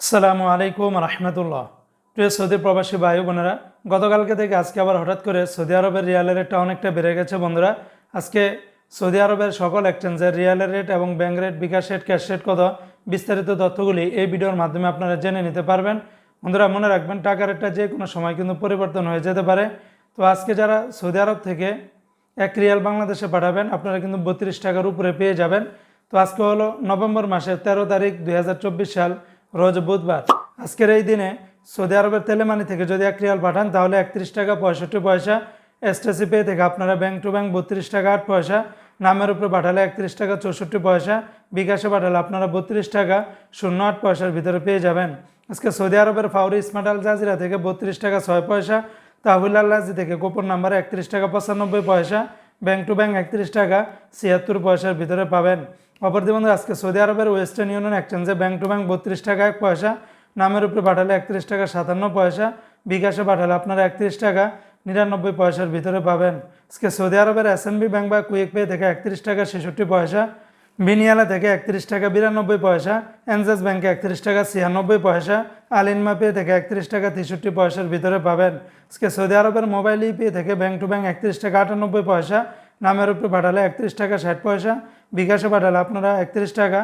আসসালামু আলাইকুম রহমতুল্লাহ। প্রিয় সৌদি প্রবাসী ভাই বোনেরা, গতকালকে থেকে আজকে আবার হঠাৎ করে সৌদি আরবের রিয়ালের রেটটা অনেকটা বেড়ে গেছে। বন্ধুরা, আজকে সৌদি আরবের সকল এক্সচেঞ্জের রিয়ালের রেট এবং ব্যাংক রেট, বিকাশ রেট, ক্যাশ রেট কত, বিস্তারিত তথ্যগুলি এই ভিডিওর মাধ্যমে আপনারা জেনে নিতে পারবেন। বন্ধুরা, মনে রাখবেন টাকার রেটটা যে কোনো সময় কিন্তু পরিবর্তন হয়ে যেতে পারে। তো আজকে যারা সৌদি আরব থেকে 1 রিয়াল বাংলাদেশে পাঠাবেন, আপনারা কিন্তু 32 টাকার উপরে পেয়ে যাবেন। তো আজকে হলো নভেম্বর মাসের 13 তারিখ 2024 সাল, রোজ বুধবার। আজকের এই দিনে সৌদি আরবের তেলেমানি থেকে যদি 1 রিয়াল পাঠান তাহলে 31 টাকা 65 পয়সা, এসটিসি পে থেকে আপনারা ব্যাংক টু ব্যাংক 32 টাকা 8 পয়সা, নামের উপরে পাঠালে 31 টাকা 64 পয়সা, বিকাশে পাঠালে আপনারা 32 টাকা 08 পয়সার ভিতরে পেয়ে যাবেন। আজকে সৌদি আরবের ফাউরি স্মার্ট আল জাজিরা থেকে 32 টাকা 6 পয়সা, তাহবিল আল্লাজি থেকে কুপন নাম্বারে 31 টাকা 95 পয়সা, ব্যাংক টু ব্যাংক 31 টাকা 76 পয়সার ভিতরে পাবেন। অপরদি বন্ধু, আজকে সৌদি আরবের ওয়েস্টার্ন ইউনিয়ন এক্সচেঞ্জে ব্যাংক টু ব্যাংক 32 টাকা 1 পয়সা, নামের উপরে পাঠালে 31 টাকা 57 পয়সা, বিকাশে পাঠালে আপনারা 31 টাকা 99 পয়সার ভিতরে পাবেন। আজকে সৌদি আরবের এসএনবি ব্যাংক বা কুইক পে থেকে 31 টাকা 66 পয়সা, বিনিয়ালা থেকে 31 টাকা 92 পয়সা, এনজেস ব্যাংকে 31 টাকা 96 পয়সা, আলিনমা পে থেকে 31 টাকা 63 পয়সার ভিতরে পাবেন। আজকে সৌদি আরবের মোবাইল ইপে থেকে ব্যাংক টু ব্যাংক 31 টাকা 98 পয়সা, নামের উপরে পাঠালে 31 টাকা 60 পয়সা, বিকাশে পাঠালে আপনারা 31 টাকা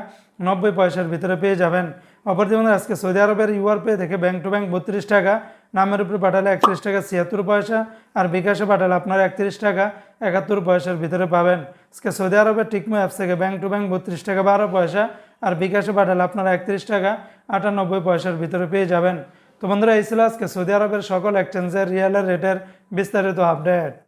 90 পয়সার ভিতরে পেয়ে যাবেন। অপরদিকে আজকে সৌদি আরবের ইউআর পে থেকে ব্যাংক টু ব্যাংক 32 টাকা, নামের উপরে পাঠালে 31 টাকা 76 পয়সা, আর বিকাশে পাঠালে আপনারা 31 টাকা 71 পয়সার ভিতরে পাবেন। আজকে সৌদি আরবের টিকমো অ্যাপস থেকে ব্যাংক টু ব্যাংক 32 টাকা 12 পয়সা, আর বিকাশে পাঠালে আপনারা 31 টাকা 98 পয়সার ভিতরে পেয়ে যাবেন। তো বন্ধুরা, এই ছিল আজকে সৌদি আরবের সকল এক্সচেঞ্জের রিয়ালের রেটের বিস্তারিত আপডেট।